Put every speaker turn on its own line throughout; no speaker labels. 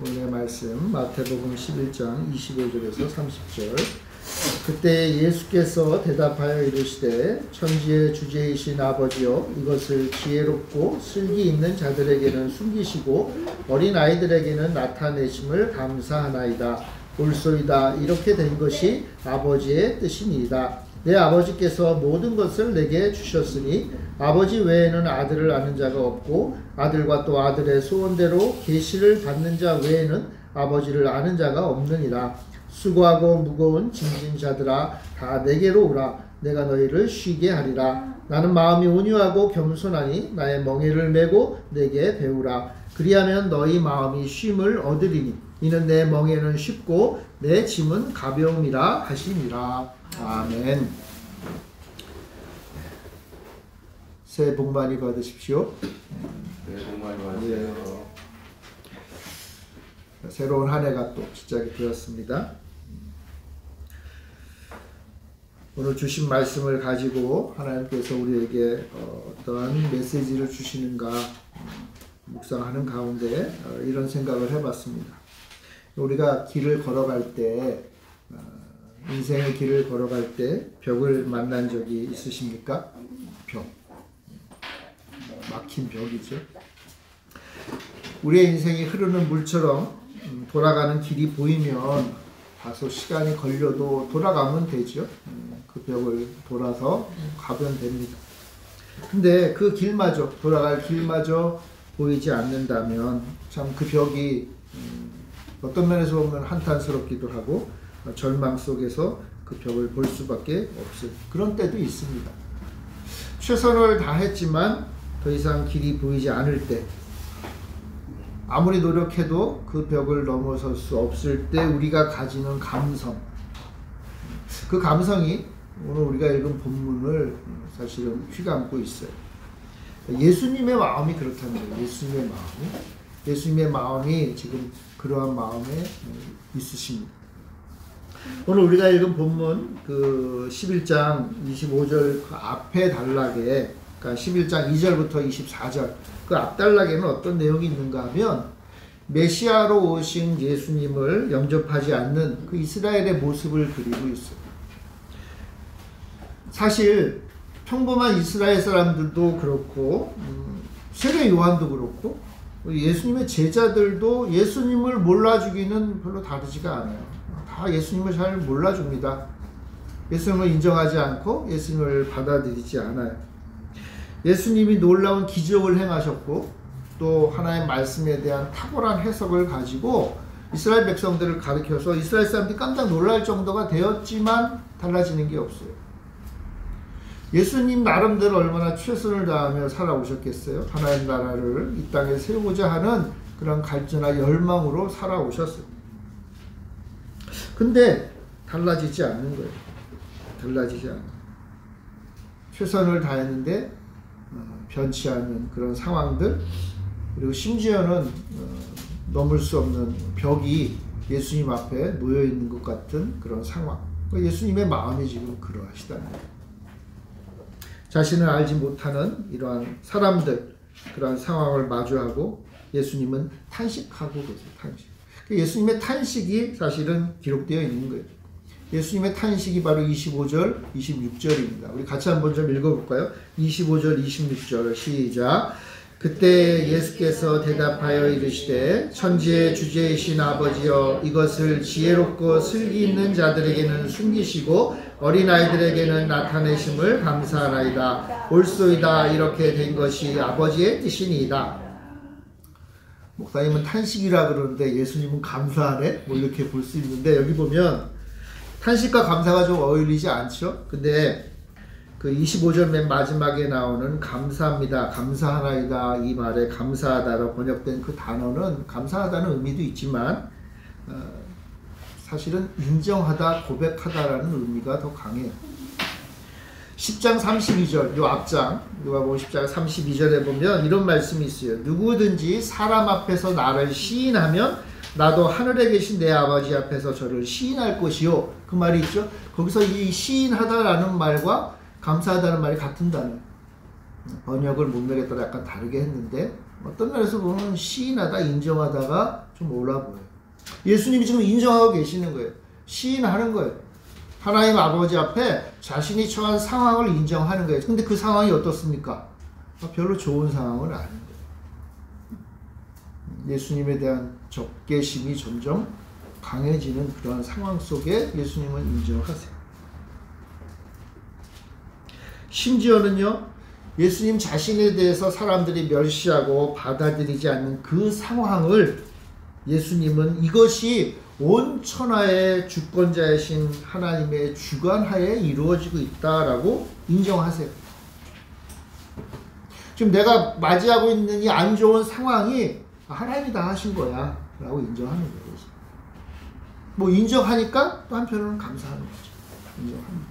오늘의 말씀 마태복음 11장 25절에서 30절. 그때 예수께서 대답하여 이르시되 천지의 주제이신 아버지여 이것을 지혜롭고 슬기 있는 자들에게는 숨기시고 어린 아이들에게는 나타내심을 감사하나이다. 옳소이다. 이렇게 된 것이 아버지의 뜻이니이다. 내 아버지께서 모든 것을 내게 주셨으니 아버지 외에는 아들을 아는 자가 없고 아들과 또 아들의 소원대로 계시를 받는 자 외에는 아버지를 아는 자가 없느니라. 수고하고 무거운 짐진 자들아 다 내게로 오라. 내가 너희를 쉬게 하리라. 나는 마음이 온유하고 겸손하니 나의 멍에를 메고 내게 배우라. 그리하면 너희 마음이 쉼을 얻으리니 이는 내 멍에는 쉽고 내 짐은 가벼움이라 하시니라. 아멘. 새해 복 많이 받으십시오.
새해 복 많이 받으세요.
새로운 한 해가 또 시작이 되었습니다. 오늘 주신 말씀을 가지고 하나님께서 우리에게 어떠한 메시지를 주시는가 묵상하는 가운데 이런 생각을 해봤습니다. 우리가 길을 걸어갈 때 인생의 길을 걸어갈 때 벽을 만난 적이 있으십니까? 벽. 막힌 벽이죠. 우리의 인생이 흐르는 물처럼 돌아가는 길이 보이면 다소 시간이 걸려도 돌아가면 되죠. 그 벽을 돌아서 가면 됩니다. 근데 그 길마저, 돌아갈 길마저 보이지 않는다면 참 그 벽이 어떤 면에서 보면 한탄스럽기도 하고 절망 속에서 그 벽을 볼 수밖에 없을 그런 때도 있습니다. 최선을 다했지만 더 이상 길이 보이지 않을 때, 아무리 노력해도 그 벽을 넘어설 수 없을 때 우리가 가지는 감성, 그 감성이 오늘 우리가 읽은 본문을 사실은 휘감고 있어요. 예수님의 마음이 그렇답니다. 예수님의 마음이 지금 그러한 마음에 있으십니다. 오늘 우리가 읽은 본문 그 11장 25절 그 앞에 단락에, 그러니까 11장 2절부터 24절 그 앞단락에는 어떤 내용이 있는가 하면 메시아로 오신 예수님을 영접하지 않는 그 이스라엘의 모습을 그리고 있어요. 사실 평범한 이스라엘 사람들도 그렇고 세례 요한도 그렇고 예수님의 제자들도 예수님을 몰라주기는 별로 다르지가 않아요. 다 예수님을 잘 몰라줍니다. 예수님을 인정하지 않고 예수님을 받아들이지 않아요. 예수님이 놀라운 기적을 행하셨고 또 하나의 말씀에 대한 탁월한 해석을 가지고 이스라엘 백성들을 가르쳐서 이스라엘 사람들이 깜짝 놀랄 정도가 되었지만 달라지는 게 없어요. 예수님 나름대로 얼마나 최선을 다하며 살아오셨겠어요? 하나님 나라를 이 땅에 세우고자 하는 그런 갈증과 열망으로 살아오셨어요. 근데 달라지지 않는 거예요. 달라지지 않아요. 최선을 다했는데 변치 않는 그런 상황들, 그리고 심지어는 넘을 수 없는 벽이 예수님 앞에 놓여 있는 것 같은 그런 상황. 예수님의 마음이 지금 그러하시다는 거예요. 자신을 알지 못하는 이러한 사람들, 그러한 상황을 마주하고 예수님은 탄식하고 계세요. 탄식. 예수님의 탄식이 사실은 기록되어 있는 거예요. 예수님의 탄식이 바로 25절, 26절입니다. 우리 같이 한번 좀 읽어볼까요? 25절, 26절 시작. 그때 예수께서 대답하여 이르시되 천지의 주제이신 아버지여 이것을 지혜롭고 슬기 있는 자들에게는 숨기시고 어린아이들에게는 나타내심을 감사하나이다. 옳소이다. 이렇게 된 것이 아버지의 뜻이니이다. 목사님은 탄식이라 그러는데 예수님은 감사하네? 뭐 이렇게 볼 수 있는데 여기 보면 탄식과 감사가 좀 어울리지 않죠? 근데 그 25절 맨 마지막에 나오는 감사합니다, 감사하나이다 이 말에 감사하다로 번역된 그 단어는 감사하다는 의미도 있지만 사실은 인정하다, 고백하다라는 의미가 더 강해요. 10장 32절, 요 앞장, 누가복음 10장 32절에 보면 이런 말씀이 있어요. 누구든지 사람 앞에서 나를 시인하면 나도 하늘에 계신 내 아버지 앞에서 저를 시인할 것이요. 그 말이 있죠. 거기서 이 시인하다라는 말과 감사하다는 말이 같은 단어예요. 번역을 문맥에 따라 약간 다르게 했는데 어떤 면에서 보면 시인하다, 인정하다가 좀 올라 보여요. 예수님이 지금 인정하고 계시는 거예요. 시인하는 거예요. 하나님 아버지 앞에 자신이 처한 상황을 인정하는 거예요. 근데 그 상황이 어떻습니까? 별로 좋은 상황은 아닌 거예요. 예수님에 대한 적개심이 점점 강해지는 그러한 상황 속에 예수님은 인정하세요. 심지어는요, 예수님 자신에 대해서 사람들이 멸시하고 받아들이지 않는 그 상황을 예수님은 이것이 온 천하의 주권자이신 하나님의 주관하에 이루어지고 있다라고 인정하세요. 지금 내가 맞이하고 있는 이 안 좋은 상황이 하나님이 다 하신 거야 라고 인정하는 거예요. 뭐 인정하니까 또 한편으로는 감사하는 거죠. 인정합니다.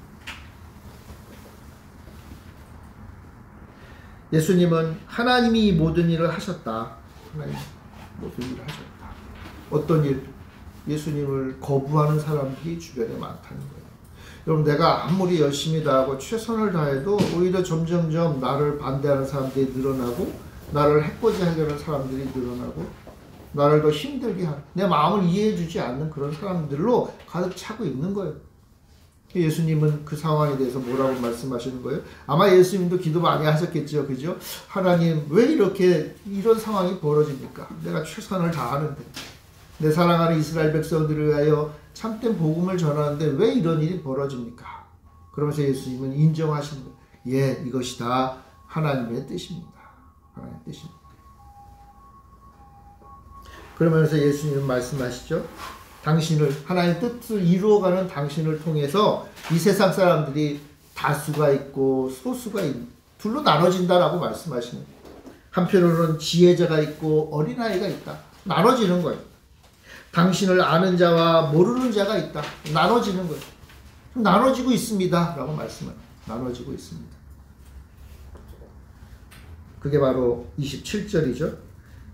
예수님은 하나님이 이 모든 일을 하셨다. 하나님 모든 일을 하셨다. 어떤 일? 예수님을 거부하는 사람들이 주변에 많다는 거예요. 여러분, 내가 아무리 열심히 다하고 최선을 다해도 오히려 점점점 나를 반대하는 사람들이 늘어나고 나를 해코지하려는 사람들이 늘어나고 나를 더 힘들게 하는, 내 마음을 이해해주지 않는 그런 사람들로 가득 차고 있는 거예요. 예수님은 그 상황에 대해서 뭐라고 말씀하시는 거예요? 아마 예수님도 기도 많이 하셨겠죠. 그죠? 하나님, 왜 이렇게 이런 상황이 벌어집니까? 내가 최선을 다하는데, 내 사랑하는 이스라엘 백성들을 위하여 참된 복음을 전하는데 왜 이런 일이 벌어집니까? 그러면서 예수님은 인정하시는 거예요. 예, 이것이 다 하나님의 뜻입니다. 하나님의 뜻입니다. 그러면서 예수님은 말씀하시죠. 당신을, 하나님의 뜻을 이루어가는 당신을 통해서 이 세상 사람들이 다수가 있고 소수가 둘로 나눠진다라고 말씀하시는 거예요. 한편으로는 지혜자가 있고 어린아이가 있다. 나눠지는 거예요. 당신을 아는 자와 모르는 자가 있다. 나눠지는 거예요. 나눠지고 있습니다. 라고 말씀합니다. 나눠지고 있습니다. 그게 바로 27절이죠.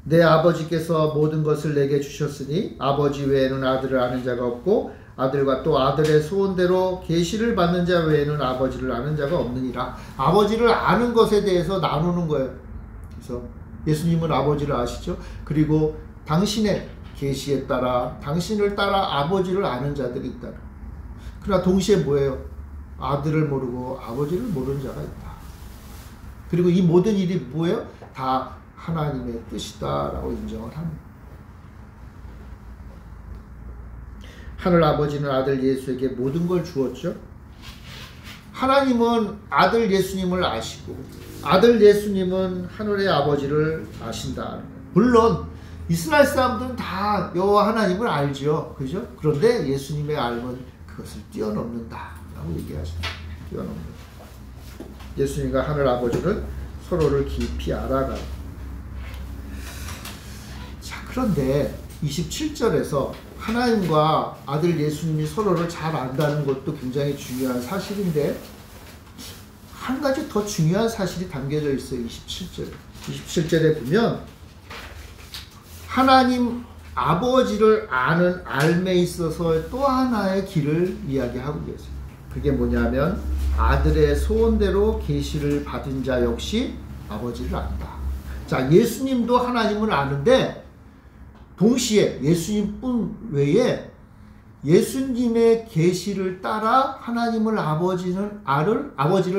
내 아버지께서 모든 것을 내게 주셨으니 아버지 외에는 아들을 아는 자가 없고 아들과 또 아들의 소원대로 계시를 받는 자 외에는 아버지를 아는 자가 없느니라. 아버지를 아는 것에 대해서 나누는 거예요. 그래서 예수님은 아버지를 아시죠? 그리고 당신의 계시에 따라, 당신을 따라 아버지를 아는 자들이 있다. 그러나 동시에 뭐예요? 아들을 모르고 아버지를 모르는 자가 있다. 그리고 이 모든 일이 뭐예요? 다 하나님의 뜻이다라고 인정을 합니다. 하늘 아버지는 아들 예수에게 모든 걸 주었죠. 하나님은 아들 예수님을 아시고 아들 예수님은 하늘의 아버지를 아신다. 물론 이스라엘 사람들은 다 여호와 하나님을 알죠. 그죠? 그런데 예수님의 알면 그것을 뛰어넘는다라고 얘기하십니다. 뛰어넘는다. 예수님과 하늘 아버지는 서로를 깊이 알아가요. 그런데 27절에서 하나님과 아들 예수님이 서로를 잘 안다는 것도 굉장히 중요한 사실인데 한 가지 더 중요한 사실이 담겨져 있어요. 27절에. 27절에 보면 하나님 아버지를 아는 알매 있어서 또 하나의 길을 이야기하고 계세요. 그게 뭐냐면 아들의 소원대로 계시를 받은 자 역시 아버지를 안다. 자, 예수님도 하나님을 아는데 동시에 예수님뿐 외에 예수님의 계시를 따라 하나님을 아버지를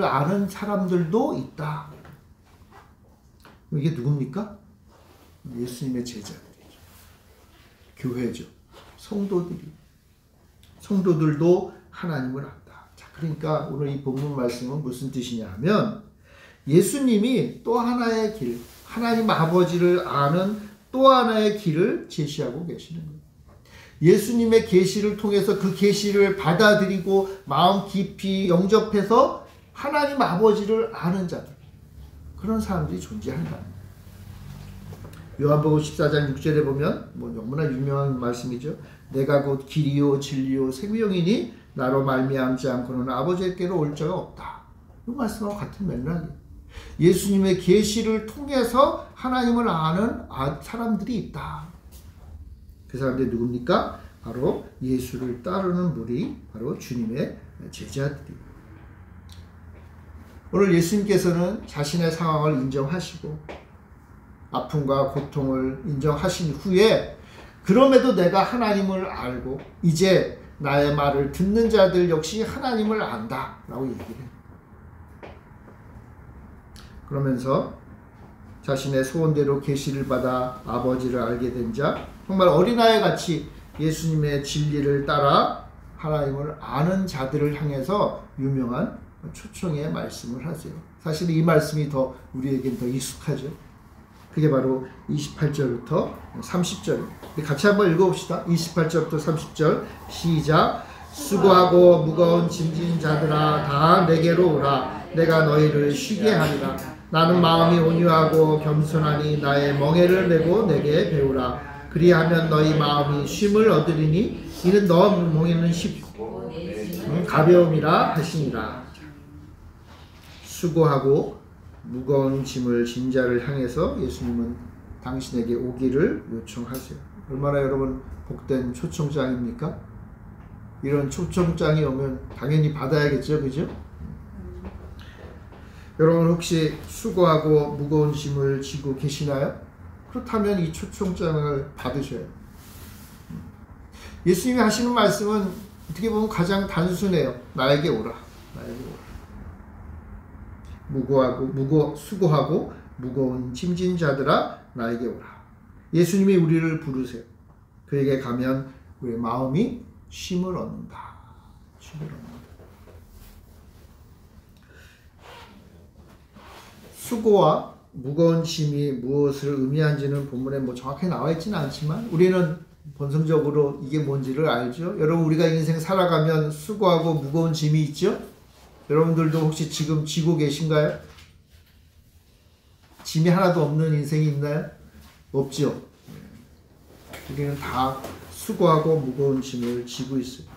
아는 사람들도 있다. 이게 누굽니까? 예수님의 제자들이죠. 교회죠. 성도들도 하나님을 안다. 자, 그러니까 오늘 이 본문 말씀은 무슨 뜻이냐 하면 예수님이 또 하나의 길, 하나님 아버지를 아는 또 하나의 길을 제시하고 계시는 거예요. 예수님의 계시를 통해서 그 계시를 받아들이고 마음 깊이 영접해서 하나님 아버지를 아는 자들, 그런 사람들이 존재한다. 요한복음 14장 6절에 보면 너무나 유명한 말씀이죠. 내가 곧 길이요 진리요 생명이니 나로 말미암지 않고는 아버지께로 올 자가 없다. 이 말씀과 같은 맥락이에요. 예수님의 계시를 통해서 하나님을 아는 사람들이 있다. 그 사람들이 누굽니까? 바로 예수를 따르는 무리, 바로 주님의 제자들이에요. 오늘 예수님께서는 자신의 상황을 인정하시고 아픔과 고통을 인정하신 후에 그럼에도 내가 하나님을 알고 이제 나의 말을 듣는 자들 역시 하나님을 안다 라고 얘기를 해요. 그러면서 자신의 소원대로 계시를 받아 아버지를 알게 된 자, 정말 어린아이 같이 예수님의 진리를 따라 하나님을 아는 자들을 향해서 유명한 초청의 말씀을 하세요. 사실 이 말씀이 더 우리에겐 더 익숙하죠. 그게 바로 28절부터 30절입니다. 같이 한번 읽어봅시다. 28절부터 30절 시작. 수고하고 무거운 짐진 자들아 다 내게로 오라. 내가 너희를 쉬게 하리라. 나는 마음이 온유하고 겸손하니 나의 멍에를 메고 내게 배우라. 그리하면 너희 마음이 쉼을 얻으리니 이는 너 멍에는 쉽고 가벼움이라 하시니라. 수고하고 무거운 짐을 진 자를 향해서 예수님은 당신에게 오기를 요청하세요. 얼마나 여러분 복된 초청장입니까? 이런 초청장이 오면 당연히 받아야겠죠, 그죠? 여러분 혹시 수고하고 무거운 짐을 지고 계시나요? 그렇다면 이 초청장을 받으셔야 해요. 예수님이 하시는 말씀은 어떻게 보면 가장 단순해요. 나에게 오라. 나에게 오라. 수고하고 무거운 짐진 자들아 나에게 오라. 예수님이 우리를 부르세요. 그에게 가면 우리의 마음이 쉼을 얻는다. 쉼을 얻는다. 수고와 무거운 짐이 무엇을 의미한지는 본문에 뭐 정확히 나와 있지는 않지만 우리는 본성적으로 이게 뭔지를 알죠. 여러분 우리가 인생 살아가면 수고하고 무거운 짐이 있죠. 여러분들도 혹시 지금 지고 계신가요? 짐이 하나도 없는 인생이 있나요? 없죠. 우리는 다 수고하고 무거운 짐을 지고 있어요.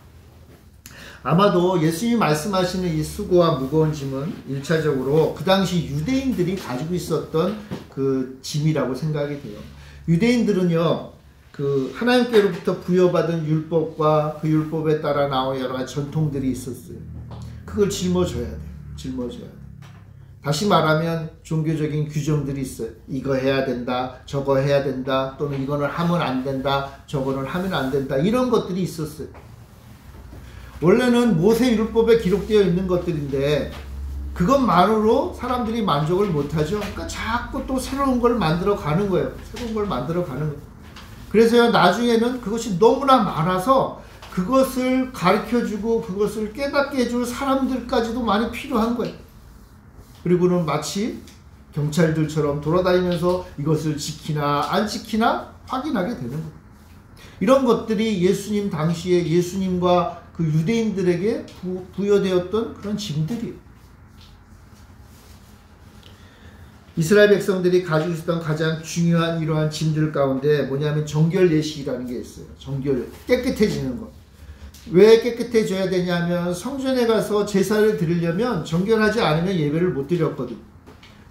아마도 예수님이 말씀하시는 이 수고와 무거운 짐은 1차적으로 그 당시 유대인들이 가지고 있었던 그 짐이라고 생각이 돼요. 유대인들은요, 그 하나님께로부터 부여받은 율법과 그 율법에 따라 나온 여러 가지 전통들이 있었어요. 그걸 짊어져야 돼요. 짊어져야 돼요. 다시 말하면 종교적인 규정들이 있어요. 이거 해야 된다, 저거 해야 된다, 또는 이거는 하면 안 된다, 저거는 하면 안 된다, 이런 것들이 있었어요. 원래는 모세율법에 기록되어 있는 것들인데 그것만으로 사람들이 만족을 못하죠. 그러니까 자꾸 또 새로운 걸 만들어 가는 거예요. 새로운 걸 만들어 가는 거예요. 그래서 나중에는 그것이 너무나 많아서 그것을 가르쳐주고 그것을 깨닫게 해줄 사람들까지도 많이 필요한 거예요. 그리고는 마치 경찰들처럼 돌아다니면서 이것을 지키나 안 지키나 확인하게 되는 거예요. 이런 것들이 예수님 당시에 예수님과 그 유대인들에게 부여되었던 그런 짐들이에요. 이스라엘 백성들이 가지고 있었던 가장 중요한 이러한 짐들 가운데 뭐냐면 정결 예식이라는 게 있어요. 정결, 깨끗해지는 것. 왜 깨끗해져야 되냐면 성전에 가서 제사를 드리려면 정결하지 않으면 예배를 못 드렸거든.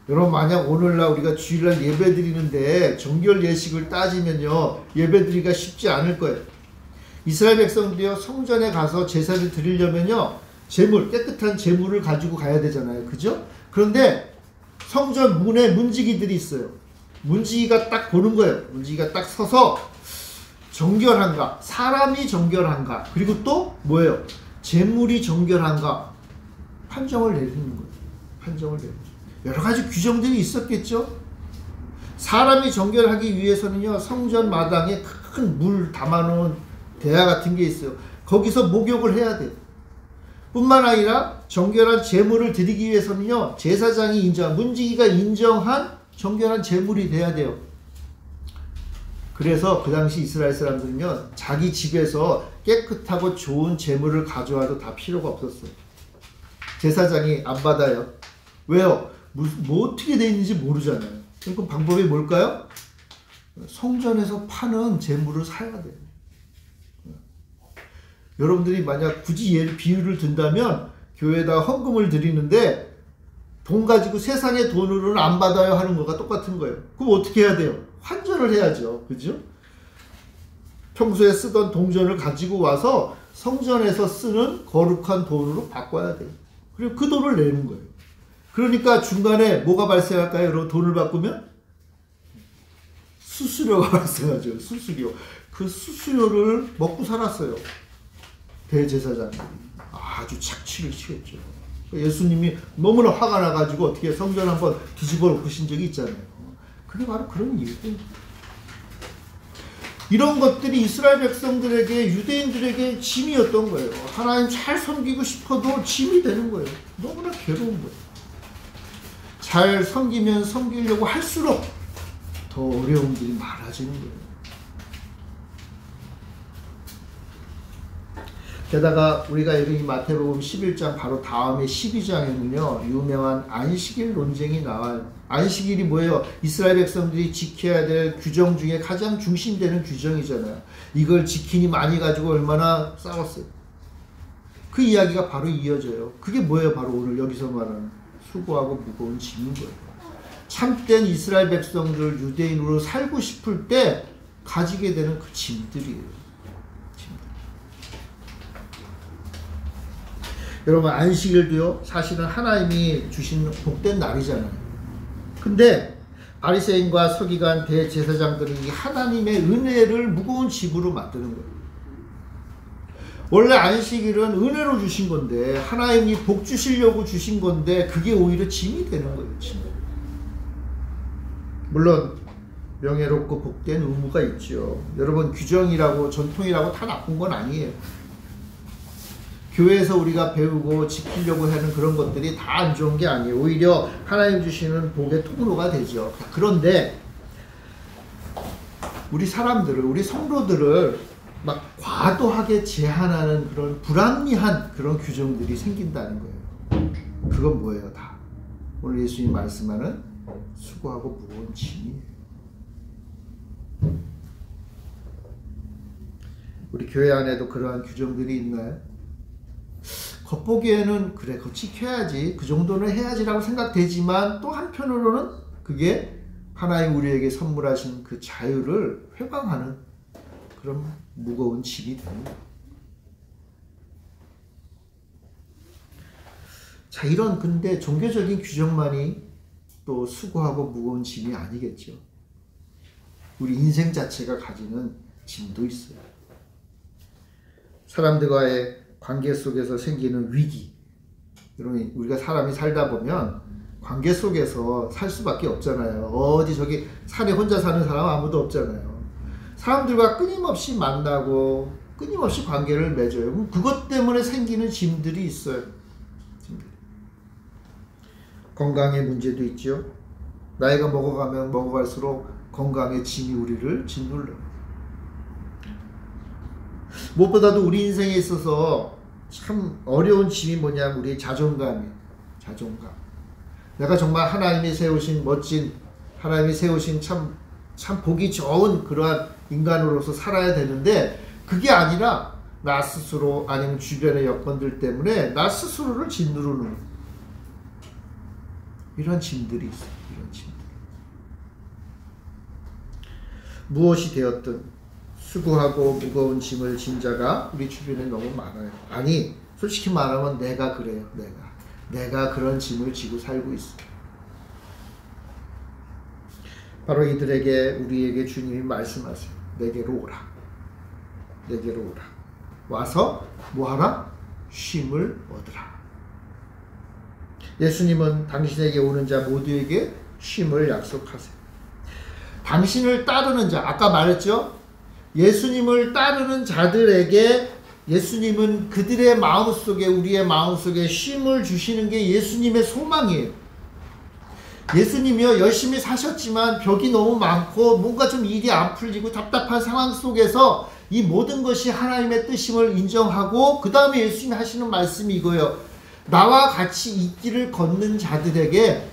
여러분 만약 오늘날 우리가 주일날 예배 드리는데 정결 예식을 따지면요 예배 드리기가 쉽지 않을 거예요. 이스라엘 백성들이요 성전에 가서 제사를 드리려면요 제물, 깨끗한 제물을 가지고 가야 되잖아요. 그죠? 그런데 성전 문에 문지기들이 있어요. 문지기가 딱 보는 거예요. 문지기가 딱 서서 정결한가, 사람이 정결한가, 그리고 또 뭐예요? 제물이 정결한가 판정을 내리는 거예요. 판정을 내리는 거예요. 여러 가지 규정들이 있었겠죠? 사람이 정결하기 위해서는요 성전 마당에 큰 물 담아놓은 대야 같은 게 있어요. 거기서 목욕을 해야 돼요. 뿐만 아니라 정결한 제물을 드리기 위해서는요 제사장이 인정한, 문지기가 인정한 정결한 제물이 돼야 돼요. 그래서 그 당시 이스라엘 사람들은요 자기 집에서 깨끗하고 좋은 제물을 가져와도 다 필요가 없었어요. 제사장이 안 받아요. 왜요? 뭐 어떻게 돼 있는지 모르잖아요. 그럼 방법이 뭘까요? 성전에서 파는 제물을 사야 돼요. 여러분들이 만약 굳이 비유를 든다면 교회에다 헌금을 드리는데 돈 가지고 세상의 돈으로는 안 받아요 하는 거가 똑같은 거예요. 그럼 어떻게 해야 돼요? 환전을 해야죠. 그죠? 평소에 쓰던 동전을 가지고 와서 성전에서 쓰는 거룩한 돈으로 바꿔야 돼요. 그리고 그 돈을 내는 거예요. 그러니까 중간에 뭐가 발생할까요? 여러분 돈을 바꾸면 수수료가 발생하죠. 수수료. 그 수수료를 먹고 살았어요. 대제사장들이. 아주 착취를 취했죠. 예수님이 너무나 화가 나가지고 어떻게 성전 한번 뒤집어 놓으신 적이 있잖아요. 그게 바로 그런 이유예요. 이런 것들이 이스라엘 백성들에게, 유대인들에게 짐이었던 거예요. 하나님 잘 섬기고 싶어도 짐이 되는 거예요. 너무나 괴로운 거예요. 잘 섬기면 섬기려고 할수록 더 어려움들이 많아지는 거예요. 게다가 우리가 여기 마태복음 11장 바로 다음에 12장에는요. 유명한 안식일 논쟁이 나와요. 안식일이 뭐예요? 이스라엘 백성들이 지켜야 될 규정 중에 가장 중심되는 규정이잖아요. 이걸 지키니 많이 가지고 얼마나 싸웠어요. 그 이야기가 바로 이어져요. 그게 뭐예요? 바로 오늘 여기서 말하는 수고하고 무거운 짐인 거예요. 참된 이스라엘 백성들 유대인으로 살고 싶을 때 가지게 되는 그 짐들이에요. 여러분 안식일도요 사실은 하나님이 주신 복된 날이잖아요. 근데 바리새인과 서기관 대제사장들이 하나님의 은혜를 무거운 짐으로 만드는 거예요. 원래 안식일은 은혜로 주신 건데 하나님이 복 주시려고 주신 건데 그게 오히려 짐이 되는 거예요. 짐. 물론 명예롭고 복된 의무가 있죠. 여러분 규정이라고 전통이라고 다 나쁜 건 아니에요. 교회에서 우리가 배우고 지키려고 하는 그런 것들이 다 안 좋은 게 아니에요. 오히려 하나님 주시는 복의 통로가 되죠. 그런데 우리 사람들을, 우리 성도들을 막 과도하게 제한하는 그런 불합리한 그런 규정들이 생긴다는 거예요. 그건 뭐예요? 다 오늘 예수님 말씀하는 수고하고 무거운 짐이에요. 우리 교회 안에도 그러한 규정들이 있나요? 겉보기에는 그래 그거 지켜야지 그 정도는 해야지라고 생각되지만 또 한편으로는 그게 하나님 우리에게 선물하신 그 자유를 회방하는 그런 무거운 짐이 됩니다. 자, 이런 근데 종교적인 규정만이 또 수고하고 무거운 짐이 아니겠죠. 우리 인생 자체가 가지는 짐도 있어요. 사람들과의 관계 속에서 생기는 위기. 여러분, 우리가 사람이 살다 보면 관계 속에서 살 수밖에 없잖아요. 어디 저기 산에 혼자 사는 사람 아무도 없잖아요. 사람들과 끊임없이 만나고 끊임없이 관계를 맺어요. 그럼 그것 때문에 생기는 짐들이 있어요. 짐들. 건강의 문제도 있죠. 나이가 먹어가면 먹어갈수록 건강의 짐이 우리를 짓눌러요. 무엇보다도 우리 인생에 있어서 참 어려운 짐이 뭐냐면 우리의 자존감이에요. 자존감. 내가 정말 하나님이 세우신 멋진, 하나님이 세우신 참 보기 좋은 그러한 인간으로서 살아야 되는데 그게 아니라 나 스스로 아니면 주변의 여건들 때문에 나 스스로를 짓누르는 이런 짐들이 있어요. 이런 짐들. 무엇이 되었든 수고하고 무거운 짐을 진 자가 우리 주변에 너무 많아요. 아니 솔직히 말하면 내가 그래요. 내가 그런 짐을 지고 살고 있어요. 바로 이들에게 우리에게 주님이 말씀하세요. 내게로 오라. 내게로 오라. 와서 뭐하라? 쉼을 얻으라. 예수님은 당신에게 오는 자 모두에게 쉼을 약속하세요. 당신을 따르는 자, 아까 말했죠? 예수님을 따르는 자들에게 예수님은 그들의 마음속에, 우리의 마음속에 쉼을 주시는 게 예수님의 소망이에요. 예수님이요 열심히 사셨지만 벽이 너무 많고 뭔가 좀 일이 안 풀리고 답답한 상황 속에서 이 모든 것이 하나님의 뜻임을 인정하고 그 다음에 예수님이 하시는 말씀이 이거예요. 나와 같이 이 길을 걷는 자들에게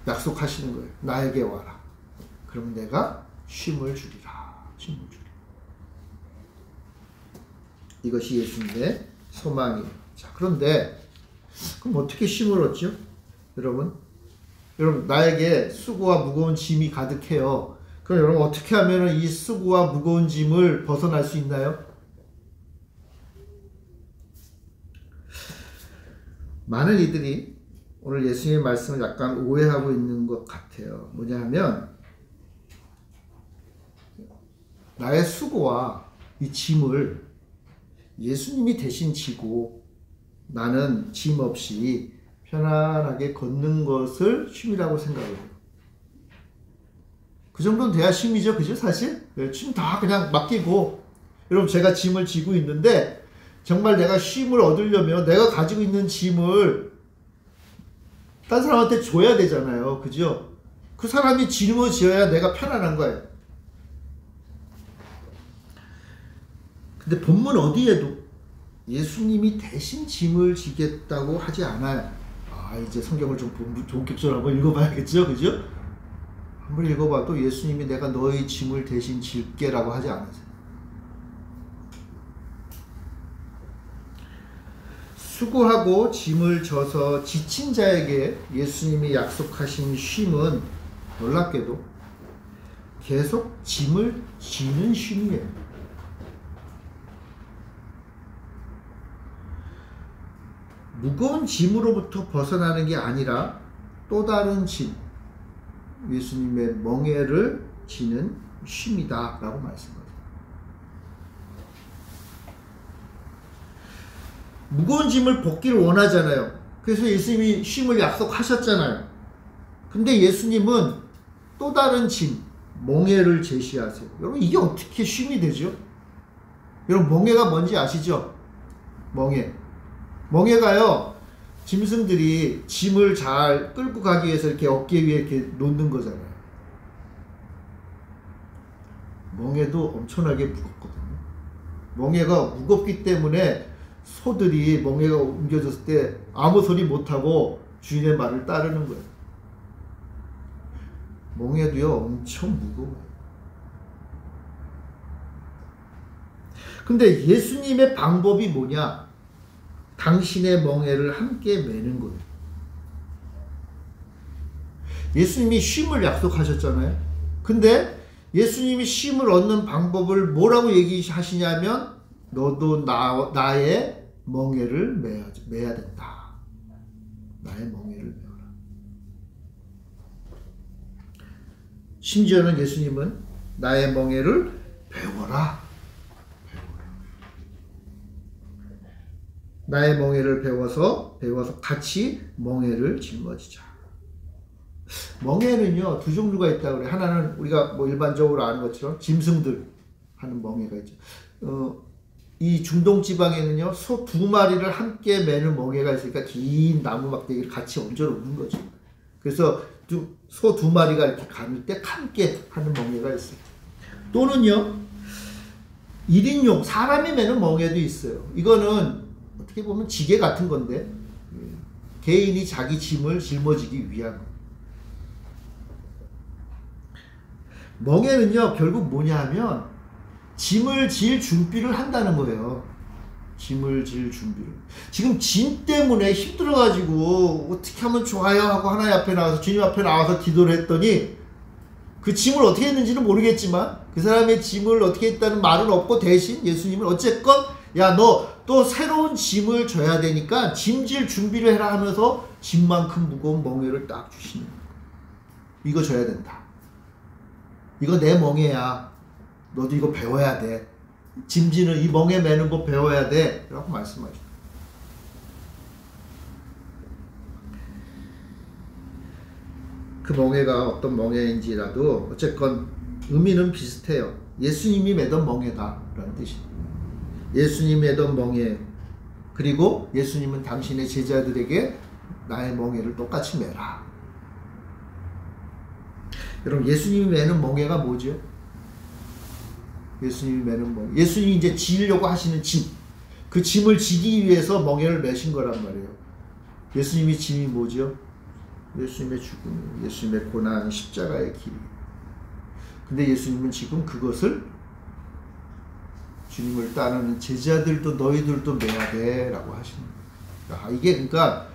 약속하시는 거예요. 나에게 와라. 그럼 내가 쉼을 주리라. 쉼을 주리라. 이것이 예수님의 소망이에요. 자, 그런데 그럼 어떻게 쉼을 얻죠? 여러분 나에게 수고와 무거운 짐이 가득해요. 그럼 여러분 어떻게 하면 이 수고와 무거운 짐을 벗어날 수 있나요? 많은 이들이 오늘 예수님의 말씀을 약간 오해하고 있는 것 같아요. 뭐냐 하면 나의 수고와 이 짐을 예수님이 대신 지고 나는 짐 없이 편안하게 걷는 것을 쉼이라고 생각을 해요. 그 정도는 돼야 쉼이죠. 그죠? 사실? 짐 다 그냥 맡기고, 여러분 제가 짐을 지고 있는데 정말 내가 쉼을 얻으려면 내가 가지고 있는 짐을 딴 사람한테 줘야 되잖아요. 그죠? 그 사람이 짊어져야 내가 편안한 거예요. 근데 본문 어디에도 예수님이 대신 짐을 지겠다고 하지 않아요. 이제 성경을 좀 본격적으로 한번 읽어봐야겠죠? 그죠? 한번 읽어봐도 예수님이 내가 너의 짐을 대신 질게라고 하지 않으세요. 수고하고 짐을 져서 지친 자에게 예수님이 약속하신 쉼은 놀랍게도 계속 짐을 지는 쉼이에요. 무거운 짐으로부터 벗어나는 게 아니라 또 다른 짐, 예수님의 멍에를 지는 쉼이다 라고 말씀하세요. 무거운 짐을 벗기를 원하잖아요. 그래서 예수님이 쉼을 약속하셨잖아요. 근데 예수님은 또 다른 짐, 멍에를 제시하세요. 여러분 이게 어떻게 쉼이 되죠? 여러분 멍에가 뭔지 아시죠? 멍에가요, 짐승들이 짐을 잘 끌고 가기 위해서 이렇게 어깨 위에 이렇게 놓는 거잖아요. 멍에도 엄청나게 무겁거든요. 멍에가 무겁기 때문에 소들이 멍에가 옮겨졌을 때 아무 소리 못하고 주인의 말을 따르는 거예요. 멍에도요, 엄청 무거워요. 근데 예수님의 방법이 뭐냐? 당신의 멍에를 함께 매는 거예요. 예수님이 쉼을 약속하셨잖아요. 근데 예수님이 쉼을 얻는 방법을 뭐라고 얘기하시냐면 너도 나의 멍에를 매야 된다. 나의 멍에를 매어라. 심지어는 예수님은 나의 멍에를 배워라. 나의 멍에를 배워서 같이 멍에를 짊어지자. 멍에는요, 두 종류가 있다고 그래요. 하나는 우리가 뭐 일반적으로 아는 것처럼 짐승들 하는 멍에가 있죠. 이 중동 지방에는요, 소 두 마리를 함께 매는 멍에가 있으니까 긴 나무 막대기를 같이 얹어 놓는 거죠. 그래서 소 두 마리가 이렇게 가를 때 함께 하는 멍에가 있어요. 또는요, 1인용 사람이 매는 멍에도 있어요. 이거는 어떻게 보면 지게 같은 건데 개인이 자기 짐을 짊어지기 위한 거. 멍에는요 결국 뭐냐 하면 짐을 질 준비를 한다는 거예요. 짐을 질 준비를. 지금 짐 때문에 힘들어가지고 어떻게 하면 좋아요 하고 하나님 앞에 나와서 주님 앞에 나와서 기도를 했더니 그 짐을 어떻게 했는지는 모르겠지만 그 사람의 짐을 어떻게 했다는 말은 없고 대신 예수님은 어쨌건 야 너 또 새로운 짐을 져야 되니까 짐질 준비를 해라 하면서 짐만큼 무거운 멍에를 딱 주시는 거예요. 이거 져야 된다. 이거 내 멍에야. 너도 이거 배워야 돼. 짐지는 이 멍에 매는 거 배워야 돼. 라고 말씀하죠. 그 멍에가 어떤 멍에인지라도 어쨌건 의미는 비슷해요. 예수님이 매던 멍에다 라는 뜻입니다. 예수님이 매던 멍에, 그리고 예수님은 당신의 제자들에게 나의 멍에를 똑같이 매라. 여러분 예수님이 매는 멍에가 뭐죠? 예수님이 매는 멍에, 예수님이 이제 지으려고 하시는 짐, 그 짐을 지기 위해서 멍에를 매신 거란 말이에요. 예수님이 짐이 뭐죠? 예수님의 죽음, 예수님의 고난, 십자가의 길. 근데 예수님은 지금 그것을 주님을 따르는 제자들도 너희들도 매야 돼 라고 하시는 거예요. 이게 그러니까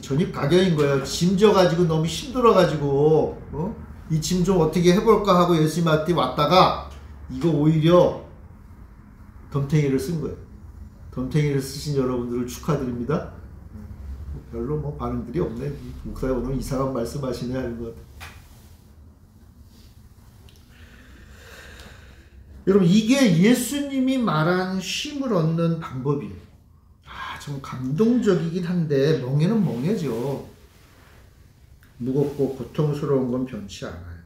전입가경인 거예요. 짐 져가지고 너무 힘들어가지고 이 짐 좀 어떻게 해볼까 하고 예수님한테 왔다가 이거 오히려 덤탱이를 쓴 거예요. 덤탱이를 쓰신 여러분들을 축하드립니다. 별로 뭐 반응들이 없네. 목사님 오늘 이상한 말씀하시네 하는 것. 여러분, 이게 예수님이 말한 쉼을 얻는 방법이에요. 좀 감동적이긴 한데 멍에는 멍해죠. 무겁고 고통스러운 건 변치 않아요.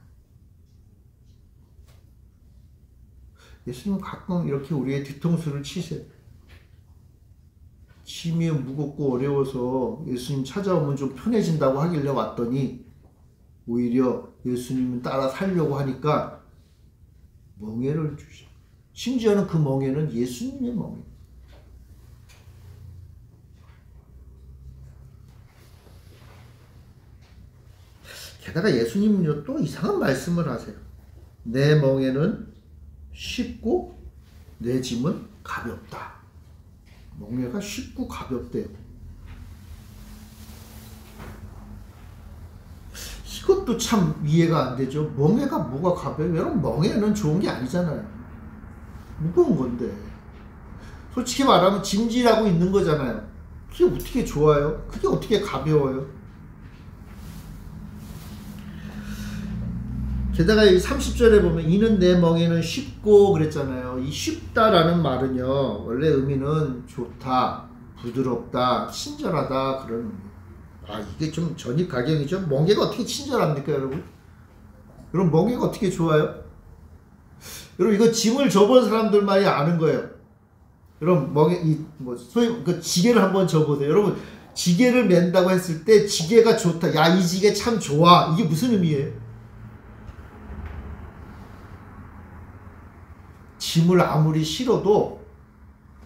예수님은 가끔 이렇게 우리의 뒤통수를 치세요. 짐이 무겁고 어려워서 예수님 찾아오면 좀 편해진다고 하길래 왔더니 오히려 예수님은 따라 살려고 하니까 멍에를 주셔. 심지어는 그 멍에는 예수님의 멍에. 게다가 예수님은요 또 이상한 말씀을 하세요. 내 멍에는 쉽고 내 짐은 가볍다. 멍에가 쉽고 가볍대요. 이것도 참 이해가 안 되죠. 멍에가 뭐가 가벼워요? 여러분, 멍에는 좋은 게 아니잖아요. 무거운 건데. 솔직히 말하면 짐질하고 있는 거잖아요. 그게 어떻게 좋아요? 그게 어떻게 가벼워요? 게다가 이 30절에 보면 이는 내 멍에는 쉽고 그랬잖아요. 이 쉽다라는 말은요 원래 의미는 좋다, 부드럽다, 친절하다 그런 의미. 이게 좀 전입가경이죠. 멍에가 어떻게 친절합니까 여러분? 여러분, 멍에가 어떻게 좋아요? 여러분, 이거 짐을 접은 사람들만이 아는 거예요. 여러분, 멍에 소위 그 지게를 한번 접으세요. 여러분, 지게를 맨다고 했을 때 지게가 좋다, 야 이 지게 참 좋아, 이게 무슨 의미예요? 짐을 아무리 실어도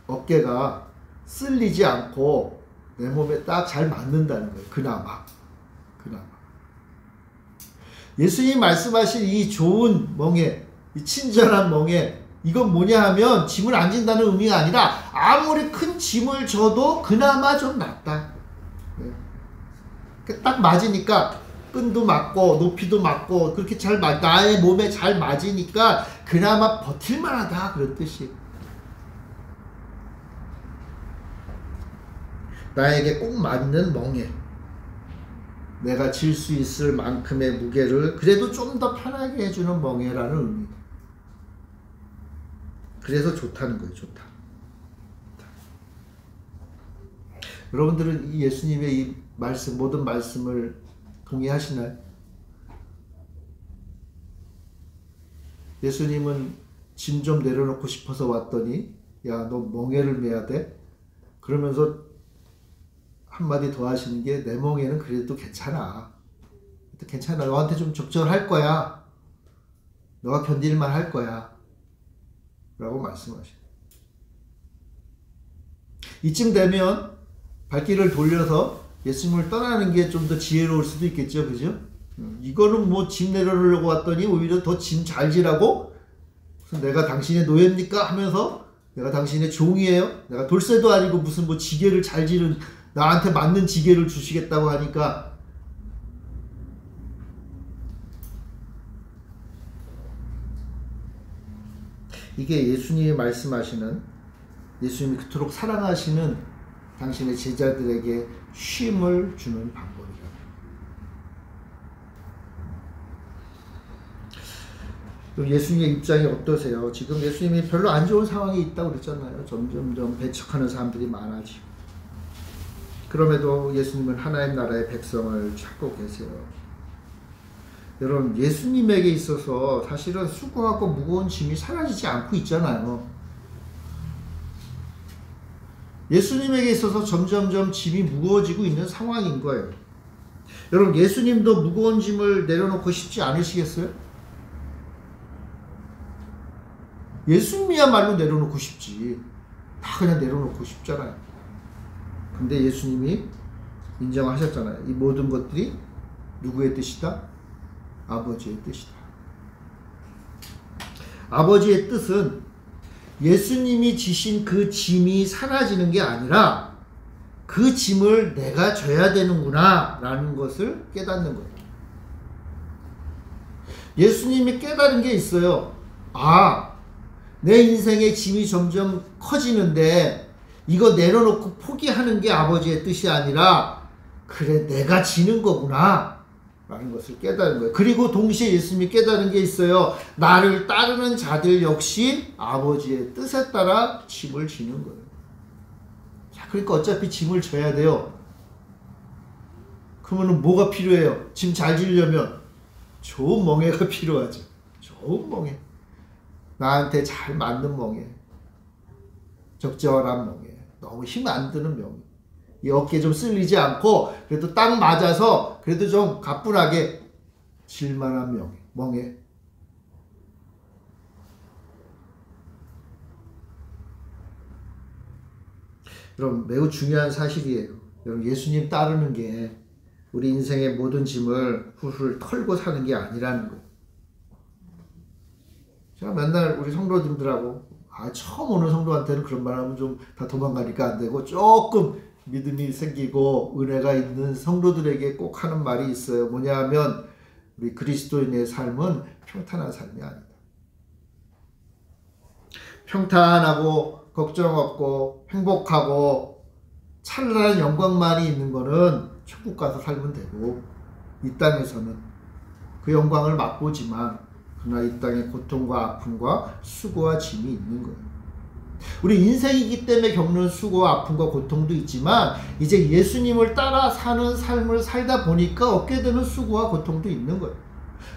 어깨가 쓸리지 않고 내 몸에 딱 잘 맞는다는 거예요. 그나마. 예수님 말씀하신 이 좋은 멍에, 이 친절한 멍에, 이건 뭐냐 하면 짐을 안 진다는 의미가 아니라 아무리 큰 짐을 져도 그나마 좀 낫다. 딱 맞으니까 끈도 맞고 높이도 맞고 그렇게 잘 나의 몸에 잘 맞으니까 그나마 버틸만하다 그런 뜻이에요. 나에게 꼭 맞는 멍에, 내가 질 수 있을 만큼의 무게를 그래도 좀 더 편하게 해주는 멍에라는 의미. 그래서 좋다는 거예요. 좋다. 여러분들은 이 예수님의 이 말씀, 모든 말씀을 동의하시나요? 예수님은 짐 좀 내려놓고 싶어서 왔더니 야, 너 멍에를 메야 돼? 그러면서 한마디 더 하시는 게 내 멍에는 그래도 괜찮아. 괜찮아. 너한테 좀 적절할 거야. 너가 견딜만 할 거야. 라고 말씀하셔요. 이쯤 되면 발길을 돌려서 예수님을 떠나는 게 좀 더 지혜로울 수도 있겠죠. 그죠? 이거는 뭐 짐 내려놓으려고 왔더니 오히려 더 짐 잘 지라고? 무슨 내가 당신의 노예입니까? 하면서 내가 당신의 종이에요? 내가 돌쇠도 아니고 무슨 뭐 지게를 잘 지는, 나한테 맞는 지게를 주시겠다고 하니까 이게 예수님이 말씀하시는, 예수님이 그토록 사랑하시는 당신의 제자들에게 쉼을 주는 방법이라고. 그럼 예수님의 입장이 어떠세요? 지금 예수님이 별로 안 좋은 상황에 있다고 그랬잖아요. 점점점 배척하는 사람들이 많아지고. 그럼에도 예수님은 하나님 나라의 백성을 찾고 계세요. 여러분, 예수님에게 있어서 사실은 수고하고 무거운 짐이 사라지지 않고 있잖아요. 예수님에게 있어서 점점점 짐이 무거워지고 있는 상황인 거예요. 여러분, 예수님도 무거운 짐을 내려놓고 싶지 않으시겠어요? 예수님이야말로 내려놓고 싶지. 다 그냥 내려놓고 싶잖아요. 근데 예수님이 인정하셨잖아요. 이 모든 것들이 누구의 뜻이다? 아버지의 뜻이다. 아버지의 뜻은 예수님이 지신 그 짐이 사라지는 게 아니라 그 짐을 내가 져야 되는구나 라는 것을 깨닫는 거예요. 예수님이 깨달은 게 있어요. 내 인생의 짐이 점점 커지는데 이거 내려놓고 포기하는 게 아버지의 뜻이 아니라 그래 내가 지는 거구나 라는 것을 깨달은 거예요. 그리고 동시에 예수님이 깨달은 게 있어요. 나를 따르는 자들 역시 아버지의 뜻에 따라 짐을 지는 거예요. 자, 그러니까 어차피 짐을 져야 돼요. 그러면 뭐가 필요해요? 짐 잘 지려면 좋은 멍에가 필요하죠. 좋은 멍에. 나한테 잘 맞는 멍에. 적절한 멍에. 너무 힘 안 드는 멍에. 이 어깨 좀 쓸리지 않고 그래도 딱 맞아서 그래도 좀 가뿐하게 질만한 멍에. 여러분 매우 중요한 사실이에요. 여러분 예수님 따르는 게 우리 인생의 모든 짐을 훌훌 털고 사는 게 아니라는 거예요. 제가 맨날 우리 성도님들하고 처음 오는 성도한테는 그런 말 하면 좀 다 도망가니까 안 되고 조금 믿음이 생기고 은혜가 있는 성도들에게 꼭 하는 말이 있어요. 뭐냐 하면 우리 그리스도인의 삶은 평탄한 삶이 아니다. 평탄하고 걱정 없고 행복하고 찬란한 영광만이 있는 거는 천국 가서 살면 되고 이 땅에서는 그 영광을 맛보지만 그러나 이 땅에 고통과 아픔과 수고와 짐이 있는 거예요. 우리 인생이기 때문에 겪는 수고와 아픔과 고통도 있지만 이제 예수님을 따라 사는 삶을 살다 보니까 얻게 되는 수고와 고통도 있는 거예요.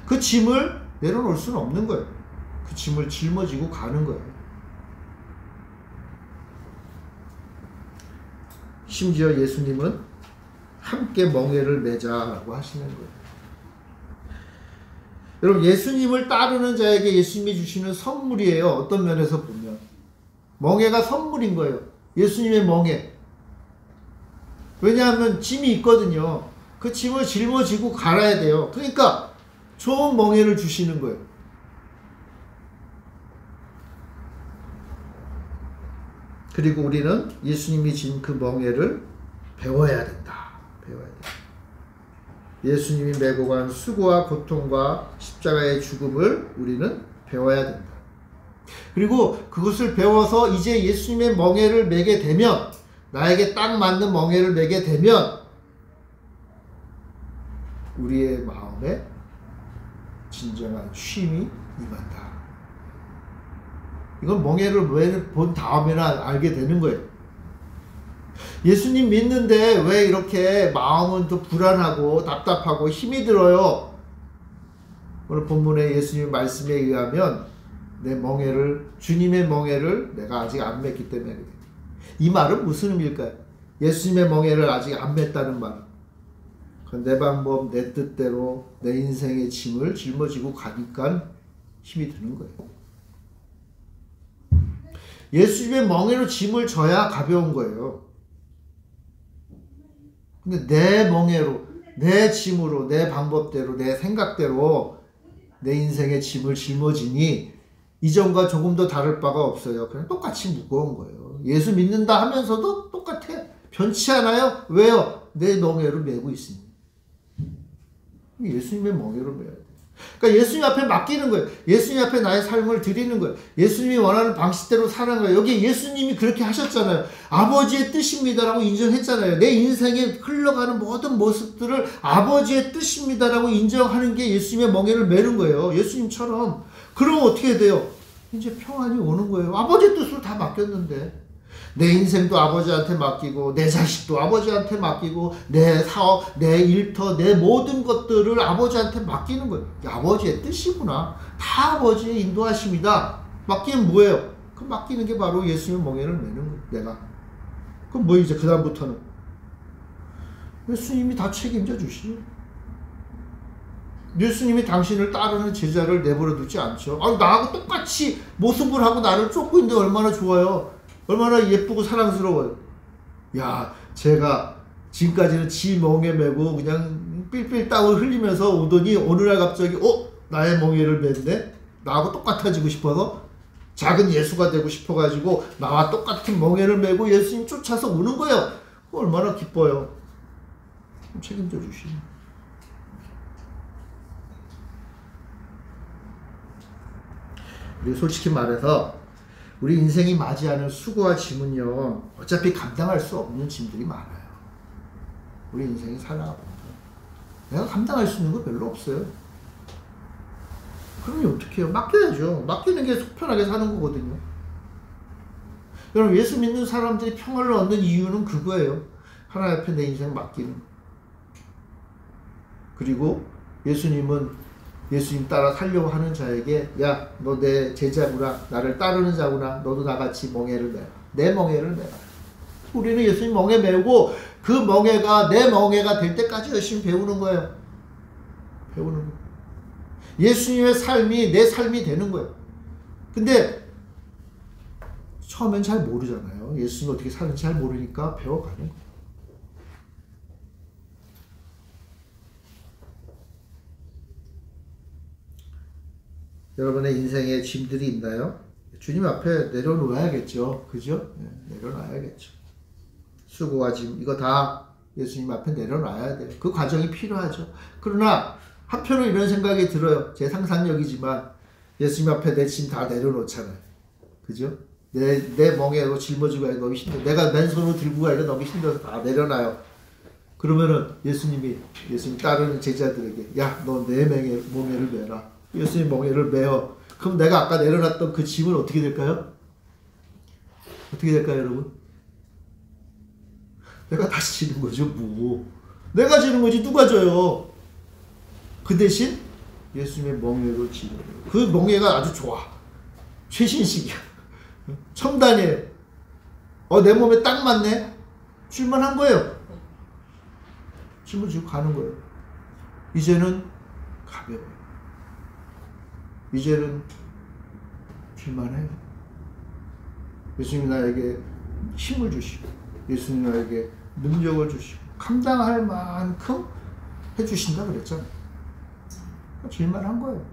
그 짐을 내려놓을 수는 없는 거예요. 그 짐을 짊어지고 가는 거예요. 심지어 예수님은 함께 멍에를 매자라고 하시는 거예요. 여러분 예수님을 따르는 자에게 예수님이 주시는 선물이에요. 어떤 면에서 보면 멍에가 선물인 거예요. 예수님의 멍에. 왜냐하면 짐이 있거든요. 그 짐을 짊어지고 갈아야 돼요. 그러니까 좋은 멍에를 주시는 거예요. 그리고 우리는 예수님이 진 그 멍에를 배워야 된다. 배워야 된다. 예수님이 메고 간 수고와 고통과 십자가의 죽음을 우리는 배워야 된다. 그리고 그것을 배워서 이제 예수님의 멍에를 매게 되면 나에게 딱 맞는 멍에를 매게 되면 우리의 마음에 진정한 쉼이 임한다. 이건 멍에를 본 다음에나 알게 되는 거예요. 예수님 믿는데 왜 이렇게 마음은 또 불안하고 답답하고 힘이 들어요? 오늘 본문의 예수님 말씀에 의하면 내 멍에를 주님의 멍에를 내가 아직 안 맸기 때문에 그래요. 이 말은 무슨 의미일까요? 예수님의 멍에를 아직 안 맸다는 말은 내 방법 내 뜻대로 내 인생의 짐을 짊어지고 가니까 힘이 드는 거예요. 예수님의 멍에로 짐을 져야 가벼운 거예요. 근데 내 멍에로 내 짐으로 내 방법대로 내 생각대로 내 인생의 짐을 짊어지니 이전과 조금 더 다를 바가 없어요. 그냥 똑같이 무거운 거예요. 예수 믿는다 하면서도 똑같아. 변치 않아요. 왜요? 내 멍에를 메고 있으니. 예수님의 멍에를 메야 돼. 그러니까 예수님 앞에 맡기는 거예요. 예수님 앞에 나의 삶을 드리는 거예요. 예수님이 원하는 방식대로 사는 거예요. 여기 예수님이 그렇게 하셨잖아요. 아버지의 뜻입니다라고 인정했잖아요. 내 인생에 흘러가는 모든 모습들을 아버지의 뜻입니다라고 인정하는 게 예수님의 멍에를 메는 거예요. 예수님처럼. 그러면 어떻게 돼요? 이제 평안이 오는 거예요. 아버지의 뜻으로 다 맡겼는데. 내 인생도 아버지한테 맡기고 내 자식도 아버지한테 맡기고 내 사업, 내 일터, 내 모든 것들을 아버지한테 맡기는 거예요. 아버지의 뜻이구나. 다 아버지의 인도하심이다. 맡기면 뭐예요? 그 맡기는 게 바로 예수님의 멍에를 메는 거예요. 내가. 그럼 뭐 이제 그 다음부터는 예수님이 다 책임져 주시죠. 예수님이 당신을 따르는 제자를 내버려 두지 않죠. 나하고 똑같이 모습을 하고 나를 쫓고 있는데 얼마나 좋아요. 얼마나 예쁘고 사랑스러워요. 야, 제가 지금까지는 지 멍에 메고 그냥 삘삘 땀을 흘리면서 오더니 어느날 갑자기 나의 멍에를 맸네? 나하고 똑같아지고 싶어서 작은 예수가 되고 싶어가지고 나와 똑같은 멍에를 메고 예수님 쫓아서 오는 거예요. 얼마나 기뻐요. 책임져 주시네. 우리 솔직히 말해서 우리 인생이 맞이하는 수고와 짐은요 어차피 감당할 수 없는 짐들이 많아요. 우리 인생이 살아가고 내가 감당할 수 있는 거 별로 없어요. 그러면 어떻게 해요? 맡겨야죠. 맡기는 게 속 편하게 사는 거거든요. 여러분, 예수 믿는 사람들이 평화를 얻는 이유는 그거예요. 하나님 앞에 내 인생 맡기는. 그리고 예수님은 예수님 따라 살려고 하는 자에게 야, 너 내 제자구나, 나를 따르는 자구나, 너도 나같이 멍에를 매라. 내 멍에를 매라. 우리는 예수님 멍에 메고 그 멍에가 내 멍에가 될 때까지 열심히 배우는 거예요. 배우는 거예요. 예수님의 삶이 내 삶이 되는 거예요. 근데 처음엔 잘 모르잖아요. 예수님이 어떻게 사는지 잘 모르니까 배워가는 거예요. 여러분의 인생에 짐들이 있나요? 주님 앞에 내려놓아야겠죠. 그죠? 네, 내려놔야겠죠. 수고와 짐, 이거 다 예수님 앞에 내려놔야 돼요. 그 과정이 필요하죠. 그러나 한편으로 이런 생각이 들어요. 제 상상력이지만 예수님 앞에 내 짐 다 내려놓잖아요. 그죠? 내 멍에로 짊어지고 가기가 너무 힘들어. 내가 맨손으로 들고 가기가 너무 힘들어서 다 내려놔요. 그러면은 예수님 따르는 제자들에게 야, 너 내 멍에를 메라. 예수님 멍에를 메어. 그럼 내가 아까 내려놨던 그 짐은 어떻게 될까요? 어떻게 될까요, 여러분? 내가 다시 지는 거죠, 뭐. 내가 지는 거지, 누가 져요? 그 대신 예수님의 멍에로 지는 거예요. 그 멍에가 아주 좋아. 최신식이야. 첨단이에요. 내 몸에 딱 맞네? 쉴만한 거예요. 짊어지고 가는 거예요. 이제는 가벼워요. 이제는 쉴만해요. 예수님이 나에게 힘을 주시고 예수님이 나에게 능력을 주시고 감당할 만큼 해주신다 그랬잖아요. 쉴만한 거예요.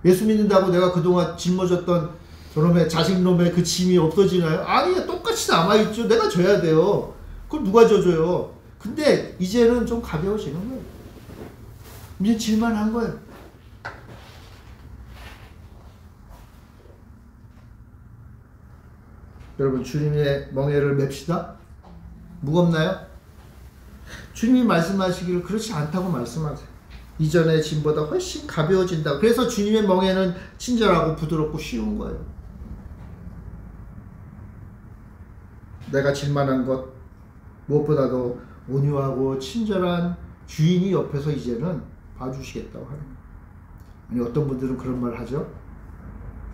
예수 믿는다고 내가 그동안 짊어졌던 저놈의 자식놈의 그 짐이 없어지나요? 아니요. 똑같이 남아있죠. 내가 져야 돼요. 그걸 누가 져줘요? 근데 이제는 좀 가벼워지는 거예요. 이제 질만한 거예요. 여러분, 주님의 멍에를 맵시다. 무겁나요? 주님이 말씀하시기를 그렇지 않다고 말씀하세요. 이전의 짐보다 훨씬 가벼워진다. 그래서 주님의 멍에는 친절하고 부드럽고 쉬운 거예요. 내가 질만한 것 무엇보다도 온유하고 친절한 주인이 옆에서 이제는 봐주시겠다고 하는 거예요. 아니, 어떤 분들은 그런 말 하죠.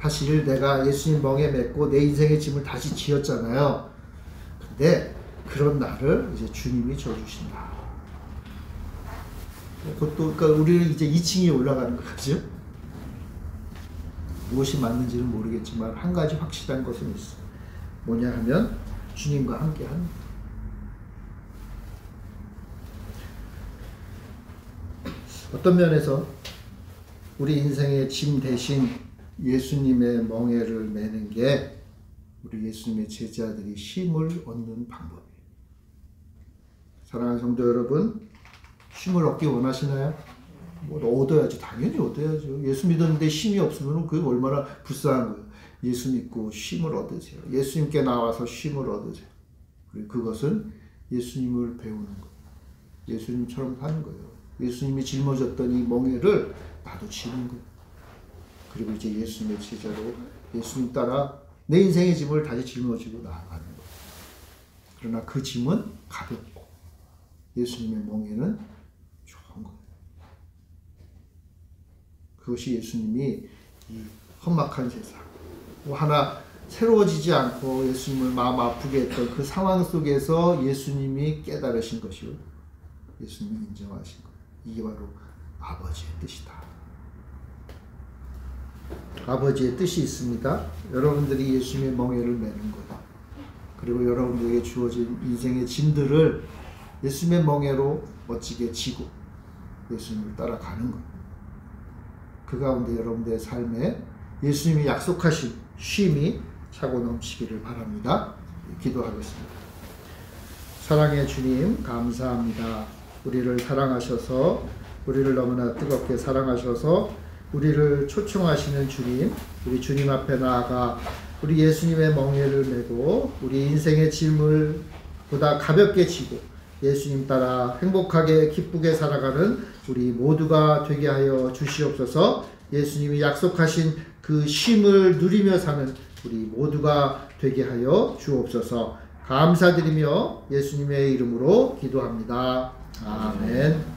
사실 내가 예수님 멍에 맺고 내 인생의 짐을 다시 지었잖아요. 근데 그런 나를 이제 주님이 져주신다. 그것도, 그러니까 우리는 이제 2층에 올라가는 거죠. 무엇이 맞는지는 모르겠지만 한 가지 확실한 것은 있어요. 뭐냐 하면 주님과 함께 하는 거예요. 어떤 면에서 우리 인생의 짐 대신 예수님의 멍에를 매는 게 우리 예수님의 제자들이 힘을 얻는 방법이에요. 사랑하는 성도 여러분, 힘을 얻기 원하시나요? 얻어야죠. 당연히 얻어야죠. 예수 믿었는데 힘이 없으면 그게 얼마나 불쌍한 거예요. 예수 믿고 힘을 얻으세요. 예수님께 나와서 힘을 얻으세요. 그리고 그것은 예수님을 배우는 거예요. 예수님처럼 사는 거예요. 예수님이 짊어졌던 이 멍에를 나도 지는 거예요. 그리고 이제 예수님의 제자로 예수님 따라 내 인생의 짐을 다시 짊어지고 나아가는 거예요. 그러나 그 짐은 가볍고 예수님의 멍에는 좋은 거예요. 그것이 예수님이 이 험악한 세상, 하나 새로워지지 않고 예수님을 마음 아프게 했던 그 상황 속에서 예수님이 깨달으신 것이요, 예수님이 인정하신 것. 이게 바로 아버지의 뜻이다. 아버지의 뜻이 있습니다. 여러분들이 예수님의 멍에를 매는 거예요. 그리고 여러분들에게 주어진 인생의 짐들을 예수님의 멍에로 멋지게 지고 예수님을 따라가는 거예요. 그 가운데 여러분들의 삶에 예수님이 약속하신 쉼이 차고 넘치기를 바랍니다. 기도하겠습니다. 사랑의 주님, 감사합니다. 우리를 사랑하셔서, 우리를 너무나 뜨겁게 사랑하셔서 우리를 초청하시는 주님, 우리 주님 앞에 나아가 우리 예수님의 멍에를 메고 우리 인생의 짐을 보다 가볍게 지고 예수님 따라 행복하게 기쁘게 살아가는 우리 모두가 되게 하여 주시옵소서. 예수님이 약속하신 그 쉼을 누리며 사는 우리 모두가 되게 하여 주옵소서. 감사드리며 예수님의 이름으로 기도합니다. 아멘.